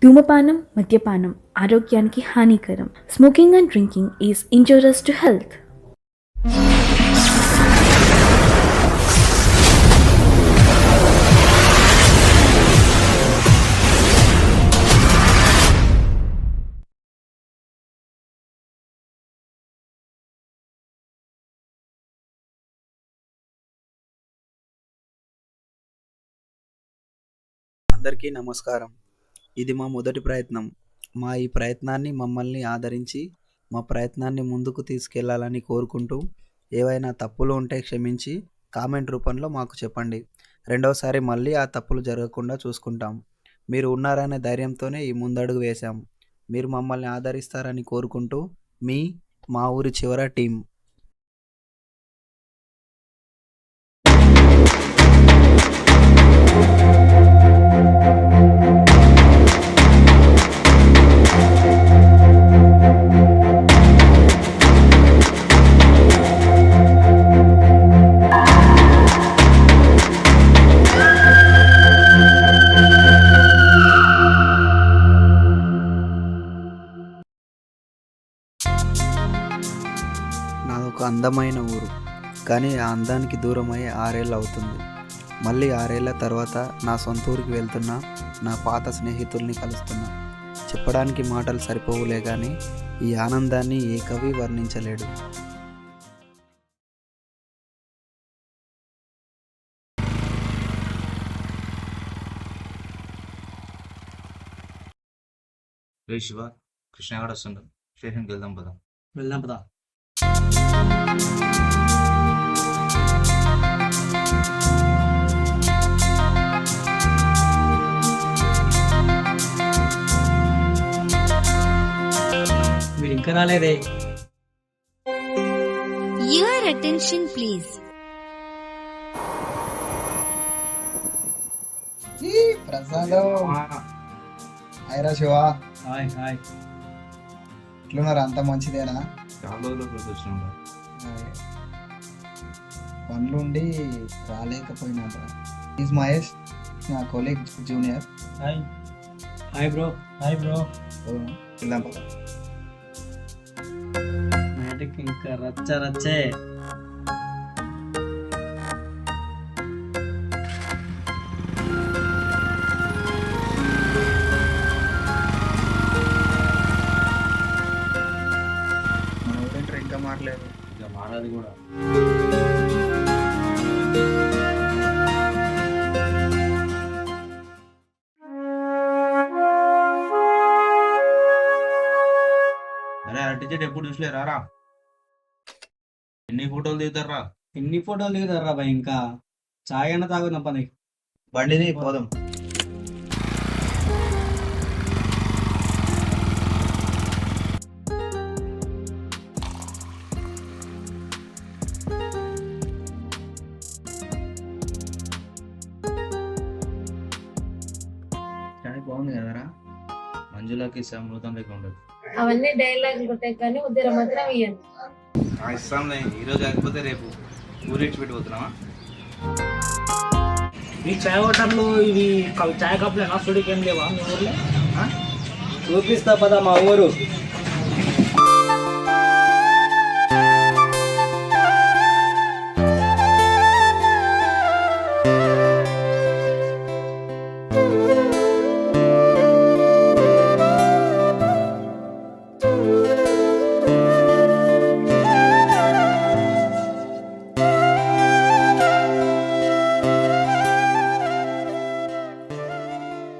ధూమపానం, మద్యపానం ఆరోగ్యానికి హానికరం. Smoking and drinking is injurious to health. అందరికీ నమస్కారం. ఇది మా మొదటి ప్రయత్నం. మా ఈ ప్రయత్నాన్ని మమ్మల్ని ఆదరించి, మా ప్రయత్నాన్ని ముందుకు తీసుకెళ్లాలని కోరుకుంటూ, ఏవైనా తప్పులు ఉంటే క్షమించి కామెంట్ రూపంలో మాకు చెప్పండి. రెండవసారి మళ్ళీ ఆ తప్పులు జరగకుండా చూసుకుంటాం. మీరు ఉన్నారనే ధైర్యంతోనే ఈ ముందడుగు వేశాం. మీరు మమ్మల్ని ఆదరిస్తారని కోరుకుంటూ, మీ మా ఊరి చివర టీం. నాదొక అందమైన ఊరు, కానీ ఆ అందానికి దూరమై 6 ఏళ్ళు అవుతుంది. మళ్ళీ 6 ఏళ్ల తర్వాత నా సొంత ఊరికి వెళ్తున్నా, నా పాత స్నేహితుల్ని కలుస్తున్నా. చెప్పడానికి మాటలు సరిపోవులే కానీ ఈ ఆనందాన్ని ఏ కవి వర్ణించలేడు. రే శివ, కృష్ణగాడు వస్తుండు. స్టేషన్కి వెళ్దాం పదా. వెళ్దాం పదా. మీరు ఇంకా రాలేదే. Your attention please. ప్రసాదం హాయ్రా శివ, హాయ్ హాయ్. ఎట్లున్నారు? అంత మంచిదేనా? చాలా రోజులు వచ్చినాం. పనులుండి రాలేకపోయినా. ఈజ్ మహేష్, నా colleague junior. Hi hi bro. Hi bro. వెళ్దాం పద. నాటికి ఇంకా రచ్చ రచ్చే. మన ఊరింటారు ఇంకా మారలేదు. ఇక మారాది కూడా. అరే ఆ టికెట్ ఎప్పుడు చూసలే రారా. ఎన్ని ఫోటోలు దిగుతారా? ఎన్ని ఫోటోలు దిగుతారా బాయ్? ఇంకా చాయ్ అన్న తాగుదాం పని. బండిని పోదాం. చాయ్ బాగుంది కదరా. మంజులకి అమృతం లెక్క ఉండదు. అవన్నీ డైలాగులు కొట్టే కానీ ఉద్దర మాత్రం ఇయ్యండి. ఇస్తాంలే, ఈరోజు కాకపోతే రేపు ఊరిడ్చి పెట్టిపోతున్నావా? ఈ చాయ్ హోటల్లో ఇవి చాయ్ కప్పులేనా? సుడికి ఏం లేవా మీ ఊర్లో? చూపిస్తా పదా మా ఊరు.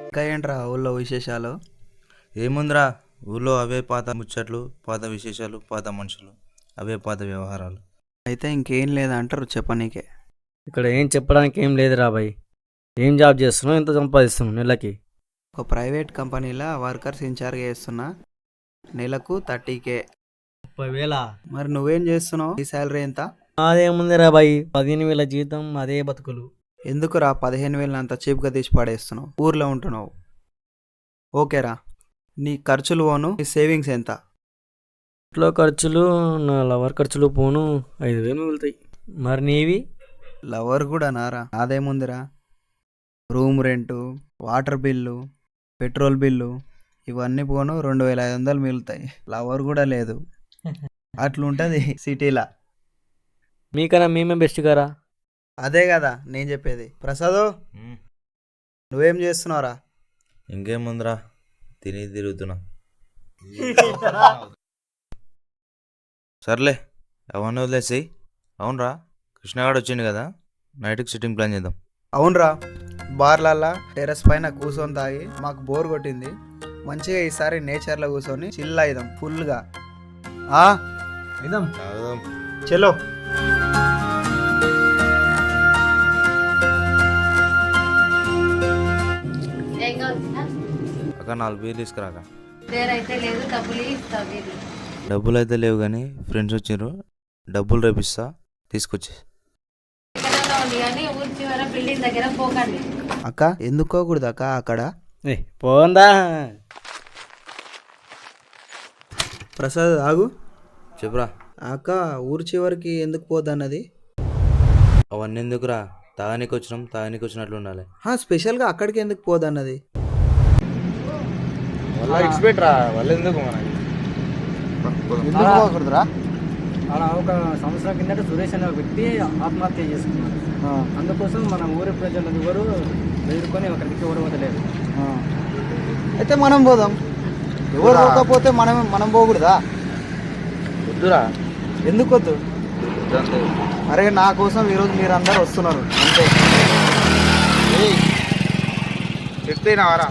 ఇంకా ఏంట్రా ఊళ్ళో విశేషాలు? ఏముందిరా, ఊళ్ళో అవే పాత ముచ్చట్లు, పాత విశేషాలు, పాత మనుషులు, అవే పాత వ్యవహారాలు. అయితే ఇంకేం లేదంటారు చెప్పనీకే. ఇక్కడ ఏం చెప్పడానికి ఏం లేదు రా బాయ్. ఏం జాబ్ చేస్తున్నావు? ఎంత సంపాదిస్తున్నావు నెలకి? ఒక ప్రైవేట్ కంపెనీలో వర్కర్స్ ఇన్ఛార్జ్ చేస్తున్నా. నెలకు 30K. 30,000? మరి నువ్వేం చేస్తున్నావు? ఈ శాలరీ ఎంత? అదేముంది రా బాయ్, 15,000 జీతం, అదే బతుకులు. ఎందుకురా 15,000 అంత చీప్గా తీసి పడేస్తున్నావు? ఊర్లో ఉంటున్నావు. ఓకేరా, నీ ఖర్చులు పోను, నీ సేవింగ్స్ ఎంత? ఇంట్లో ఖర్చులు, నా లవర్ ఖర్చులు పోను 5,000 మిగులుతాయి. మరి నీవి? లవర్ కూడా నారా? అదేముందిరా, room rent, water bill, petrol bill ఇవన్నీ పోను 2500 మిగులుతాయి. లవర్ కూడా లేదు. అట్లుంటుంది సిటీలా. మీకన్నా మేమే బెస్ట్ కారా? అదే కదా నేను చెప్పేది. ప్రసాదు నువ్వేం చేస్తున్నావురా? ఇంకేముందిరా, తిని తిరుగుతున్నా. సర్లే అవన్నీ వదిలేసి, అవునరా కృష్ణగాడు వచ్చిండు కదా, నైట్కి సిట్టింగ్ ప్లాన్ చేద్దాం. అవునరా, బార్లల్లా టెర్రస్ పైన కూర్చొని తాగి మాకు బోర్ కొట్టింది. మంచిగా ఈసారి నేచర్లో కూర్చొని చిల్ అయిదాం ఫుల్గా. చలో. ఏం కావాలి అక్క 4 బీర్లు తీసుకురాక. పేరైతే లేదు, డబ్బులు ఇస్తా మీరు. డబ్బులు అయితే లేవు కానీ ఫ్రెండ్స్ వచ్చిర్రు, డబ్బులు రేపిస్తా, తీసుకొచ్చి. ఎక్కడన్నా ఉంది కానీ ఊరి చివర బిల్డింగ్ దగ్గర పోకండి. అక్క ఎందుకోకూడదు అక్క అక్కడ? పోందా. ప్రసాద్ ఆగు. చెప్పురా. అక్క ఊరి చివరికి ఎందుకు పోదన్నది? అవన్నీ ఎందుకురా, తాగానికి వచ్చినాం, తాగానికి వచ్చినట్లు ఉండాలి. స్పెషల్గా అక్కడికి ఎందుకు పోదన్నది? ఎందుకు పోకూడదురా? అలా ఒక సంవత్సరం కిందట సురేష్ అనే వ్యక్తి ఆత్మహత్య చేసుకున్నాడు. అందుకోసం మన ఊరి ప్రజలు ఎవరు ఎదుర్కొని ఒకరికి ఎవరు వదలేదు. అయితే మనం పోదాం. ఎవరు పోకపోతే మనం పోకూడదా? వద్దురా. ఎందుకు వద్దు? అరే నా కోసం ఈరోజు మీరందరూ వస్తున్నారు అంతే. చెప్తేనావారా?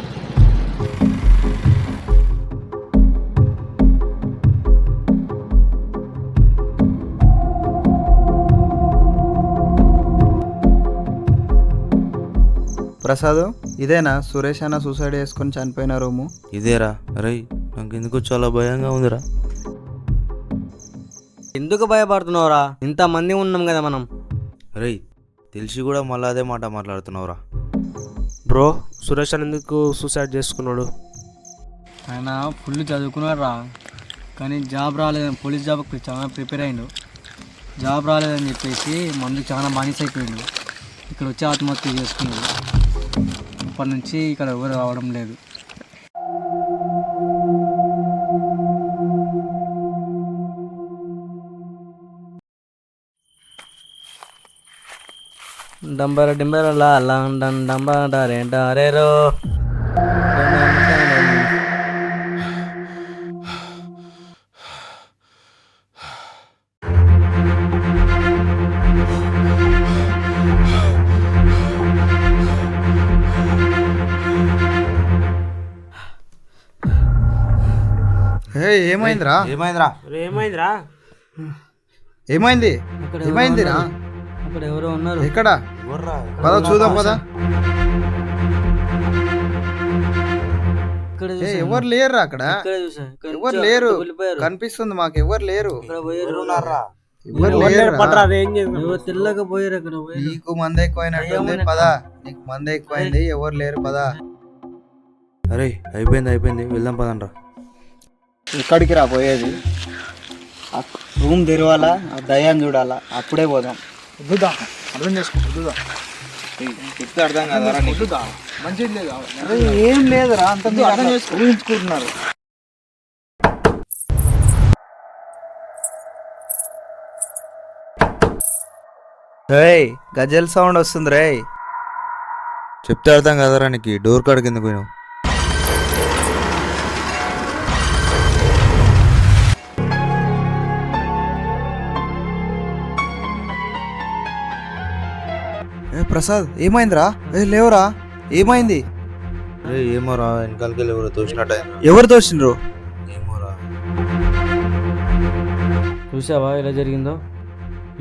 ప్రసాద్ ఇదేనా సురేష్ అన్న సూసైడ్ చేసుకొని చనిపోయిన రూము? ఇదేరా. అరే నాకు ఎందుకు చాలా భయంగా ఉందిరా. ఎందుకు భయపడుతున్నావురా? ఇంతమంది ఉన్నాం కదా మనం. అరే తెలిసి కూడా మళ్ళీ అదే మాట మాట్లాడుతున్నావురా. బ్రో సురేష్ అని ఎందుకు సూసైడ్ చేసుకున్నాడు? ఆయన ఫుల్ చదువుకున్నాడు రా, కానీ జాబ్ రాలేదని పోలీస్ జాబ్కి చాలా ప్రిపేర్ అయ్యిండు. జాబ్ రాలేదని చెప్పేసి మందు చాలా బానిస అయిపోయిండు. ఇక్కడ వచ్చి ఆత్మహత్య చేసుకున్నాడు. ఇప్పటి నుంచి ఇక్కడ ఎవరు రావడం లేదు. డంబర డింబర లా లండన్ డంబరే డారేరో. ఏమైందిరా? ఏమైందిరా? ఏమైందిరా? ఏమైంది? ఏమైందిరా? అక్కడ ఎవరో ఉన్నారు. ఎక్కడ? పద చూద్దాం పద. ఎవరు లేరు అక్కడ. ఎవరు లేరు కనిపిస్తుంది మాకు. ఎవరు లేరు. తెల్లగా పోయారు అక్కడ. నీకు మంది ఎక్కువైనట్టుంది పద. నీకు మంది ఎక్కువైంది. ఎవరు లేరు పద. అరే అయిపోయింది వెళ్దాం పదండ్రా. ఎక్కడికి రా పోయేది? రూమ్ తెరవాలా, దయ్యాన్ని చూడాలా, అప్పుడే పోదాం. వద్దుదా, అర్థం చేసుకో. వద్దుదా, చెప్తే అర్థం కాదా? వద్దుదా, మంచిది లేదు. ఏం లేదురా, అంత మీరు అర్థం చేసుకుని ఊహించుకుంటున్నారు. గజల్ సౌండ్ వస్తుంది రే. చెప్తే అర్థం కదరా నీకు. డోర్ కాడ కింద పోయినావు. ప్రసాద్ ఏమైందిరా? లేవురా, ఏమైంది? అరే ఏమోరా, వెనకాలకి ఎవరో తోసినట్టు. ఎవరు తోసిండ్రు? ఏమోరా. చూసావా ఎలా జరిగిందో?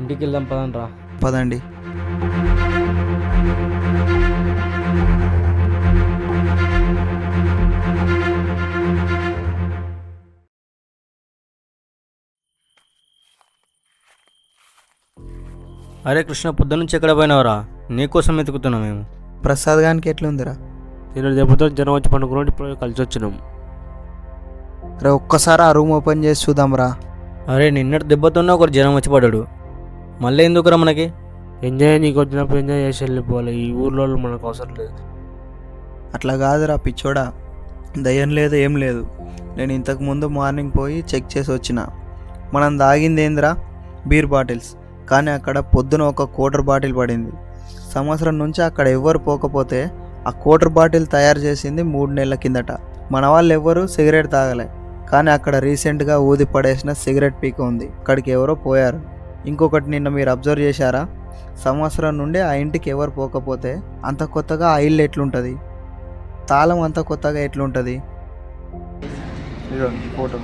ఇంటికి వెళ్దాం పదండ్రా. పదండి. అరే కృష్ణ, పొద్దు నుంచి ఎక్కడ పోయినావురా? నీకోసం వెతుకుతున్నాం మేము. ప్రసాద్ గానికి ఎట్లుందిరా? నేను దెబ్బతో జనం వచ్చి పండుకుని ఇప్పుడు కలిసి వచ్చినాం. రే ఒక్కసారి ఆ రూమ్ ఓపెన్ చేసి చూద్దాంరా. అరే నిన్నటి దెబ్బతోనే ఒకరు జనం వచ్చి పడ్డాడు. మళ్ళీ ఎందుకురా మనకి? ఎంజాయ్ నీకు వచ్చినప్పుడు ఎంజాయ్ చేసి వెళ్ళిపోవాలి. ఈ ఊర్లో మనకు అవసరం లేదు. అట్లా కాదురా పిచ్చోడా. దయ్యం లేదు ఏం లేదు. నేను ఇంతకుముందు మార్నింగ్ పోయి చెక్ చేసి వచ్చిన. మనం తాగింది ఏందిరా బీర్ బాటిల్స్, కానీ అక్కడ పొద్దున ఒక క్వార్టర్ బాటిల్ పడింది. సంవత్సరం నుంచి అక్కడ ఎవ్వరు పోకపోతే ఆ క్వార్టర్ బాటిల్ తయారు చేసింది 3 నెలల కిందట. మన వాళ్ళు ఎవ్వరు సిగరెట్ తాగలే, కానీ అక్కడ రీసెంట్గా ఊది పడేసిన సిగరెట్ పీక ఉంది. అక్కడికి ఎవరో పోయారు. ఇంకొకటి నిన్న మీరు అబ్జర్వ్ చేశారా, సంవత్సరం నుండి ఆ ఇంటికి ఎవరు పోకపోతే అంత కొత్తగా ఆ ఇల్లు ఎట్లుంటుంది, తాళం అంత కొత్తగా ఎట్లుంటుంది. ఇదిగోండి ఫోటో.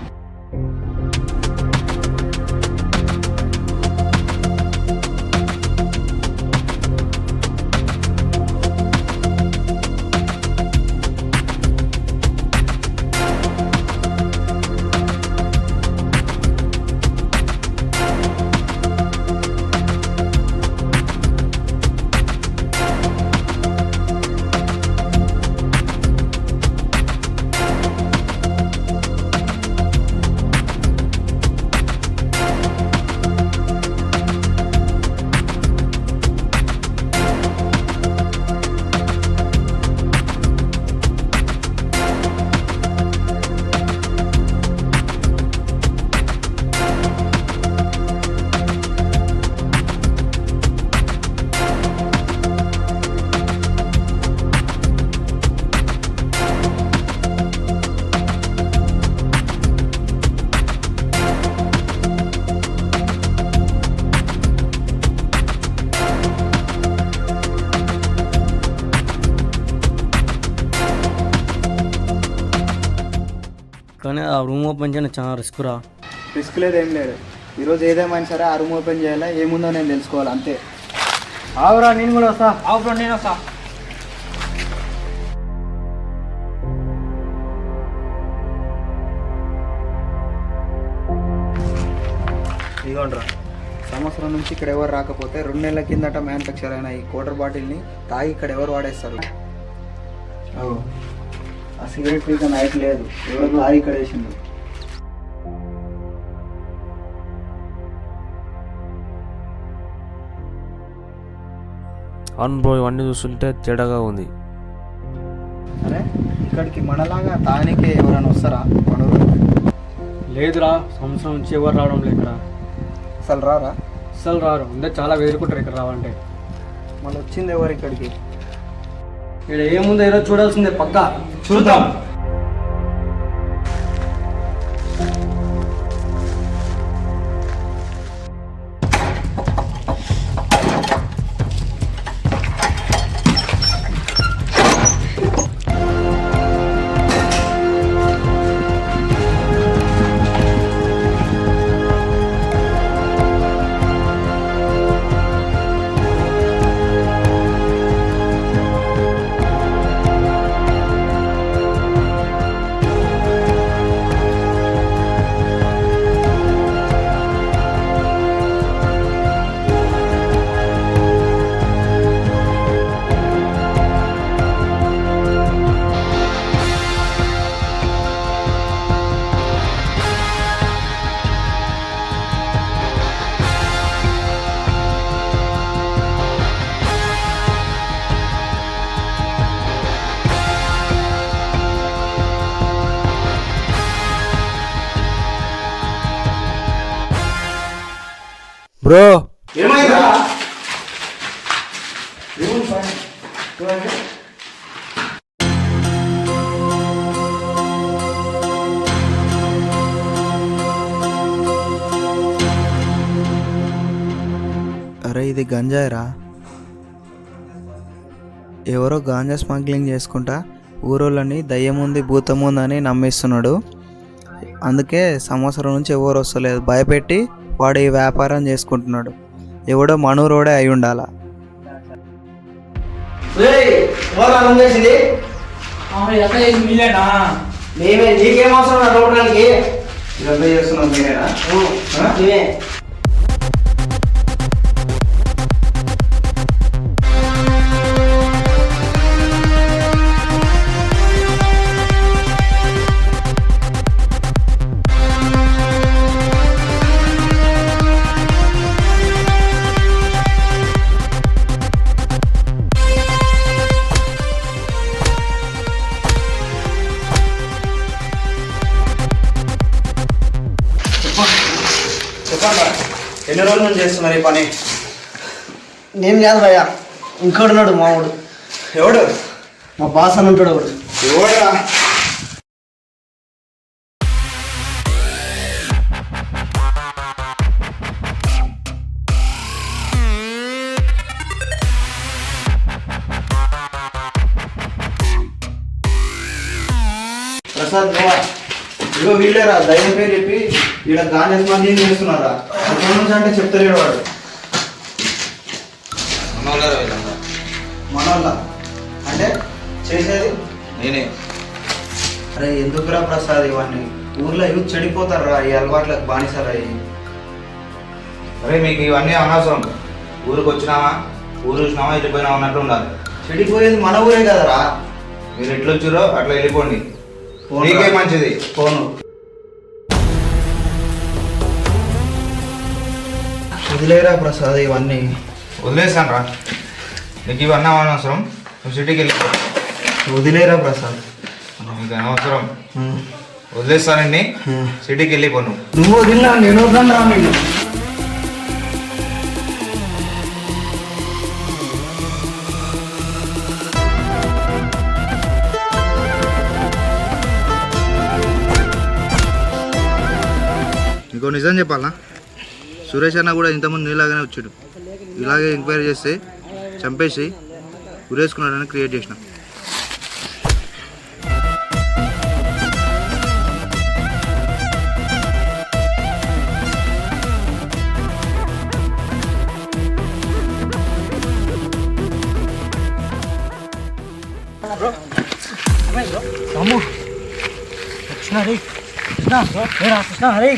కానీ ఆ రూమ్ ఓపెన్ చేయడం చాలా రిస్క్ రా. రిస్క్ లేదు ఏం లేదు. ఈరోజు ఏదేమైనా సరే ఆ రూమ్ ఓపెన్ చేయాలా, ఏముందో నేను తెలుసుకోవాలి అంతే. ఆవురా నేను కూడా వస్తా. ఆవు నేను వస్తా. ఇదిగోండ్రా, సంవత్సరం నుంచి ఇక్కడ ఎవరు రాకపోతే 2 నెలల కిందట మ్యానుఫ్యాక్చర్ అయిన ఈ క్వార్టర్ బాటిల్ని తాగి ఇక్కడ ఎవరు వాడేస్తారు. ఆ సిగరెట్ పీక నైట్ లేదు, ఎవరు తాగి ఇక్కడ వేసిండు. అవును బ్రో, ఇవన్నీ చూస్తుంటే తేడాగా ఉంది. అరే ఇక్కడికి మనలాగా తానికే ఎవరైనా వస్తారా మనూరు? లేదురా, సంవత్సరం నుంచి ఎవరు రావడం లేదు ఇక్కడ. అసలు రారా? అసలు రారు, అందరు చాలా వేరుకుంటారు ఇక్కడ రావాలంటే. మళ్ళీ వచ్చింది ఎవరు ఇక్కడికి? ఇక్కడ ఏముందో ఈరోజు చూడాల్సిందే పక్కా. చూద్దాం. బ్రో అరే ఇది గంజాయిరా. ఎవరో గాంజా స్మగ్లింగ్ చేసుకుంటా ఊరోళ్ళని దయ్యముంది భూతముందని నమ్మిస్తున్నాడు. అందుకే సంవత్సరం నుంచి ఎవరు వస్తలేదు, భయపెట్టి వాడు ఈ వ్యాపారం చేసుకుంటున్నాడు. ఎవడో మనూరోడే అయి ఉండాలా. మేమే నీకేం అవసరం రోడ్లకి ఇదంతా చేస్తున్నాం మీరేనా? చెప్పండి, ఎన్ని రోజుల నుంచి చేస్తున్నారు ఈ పని? నేను కాదు భయ్యా, ఇంకోడున్నాడు మావాడు, ఎవడు? మా బాస్ అని ఉంటాడు ఒకడు. ఎవడా? ప్రసాద్ బావా, ఇగో వీళ్ళేరా దయ్యం పేరు చెప్పి ఈడ గాంజా స్మగ్లింగ్ చేస్తున్నారా? ఎక్కడి నుంచి అంటే చెప్తలేడు వాడు. మనోళ్ళ అంటే చేసేది నేనే. అరే ఎందుకురా ప్రసాద్ ఇవన్నీ? ఊర్లో యూత్ చెడిపోతారా ఈ అలవాట్లకు బానిసరా? అరే మీకు ఇవన్నీ అనవసరం. ఊరికి వచ్చినామా, ఊరు చూసినామా, వెళ్ళిపోయినామా అన్నట్టు ఉండాలి. చెడిపోయేది మన ఊరే కదరా. మీరు ఎట్లా వచ్చారో అట్లా వెళ్ళిపోండి, పోను మీకే రా. మంచిది. పోను. వదిలేరా ప్రసాద్ ఇవన్నీ. వదిలేస్తాను రా, నీకు ఇవన్నీ అనవసరం. నువ్వు సిటీకి వెళ్ళిపో. వదిలేరా ప్రసాద్. నీకు అనవసరం, వదిలేస్తానండి. సిటీకి వెళ్ళిపో నువ్వు. నువ్వు వదిలినా నేను వద్దాను రా. నేను ఇంకో నిజం చెప్పాలా, సురేష్ అన్న కూడా ఇంతకుముందు నీలాగానే వచ్చాడు. ఇలాగే ఎంక్వైరీ చేస్తే చంపేసి ఉరేసుకున్నాడని క్రియేట్ చేసిన. కృష్ణ హరి, కృష్ణ ఏరా కృష్ణ హరి.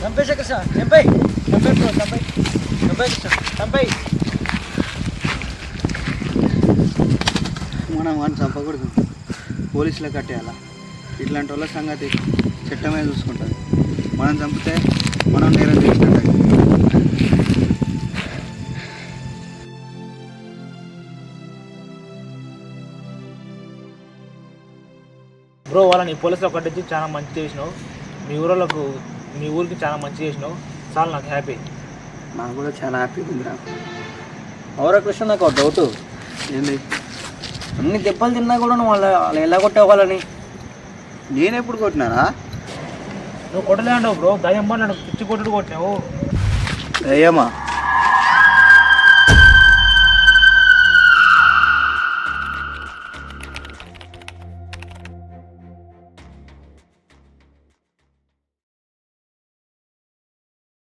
చంపేసే కృష్ణ, చంపే చంపే బ్రో, చంపే చంపే కృష్ణ, చంపే. మనం వాడిని చంపకూడదు, పోలీసులకు కట్టేయాలా. ఇట్లాంటి వాళ్ళ సంగతి చట్టమే చూసుకుంటుంది. మనం చంపితే మనం నేరం చేసినట్టు. బ్రో వాళ్ళని పోలీసులు కట్టించి చాలా మంచి చేసినావు. మీ ఊరికి చాలా మంచి చేసినావు. చాలా నాకు హ్యాపీ. నాకు కూడా చాలా హ్యాపీగా ఉంది. నాకు అవరా కృష్ణ, నాకు ఒక డౌట్. ఏంది? అన్ని దెబ్బలు తిన్నా కూడా నువ్వు వాళ్ళు ఎలా కొట్టావు వాళ్ళని? నేను ఎప్పుడు కొట్టినారా? నువ్వు కొట్టలేండవు బ్రో, దయ్యం నన్ను పిచ్చి కొట్టుడు కొట్టినావు. దయ్యమా?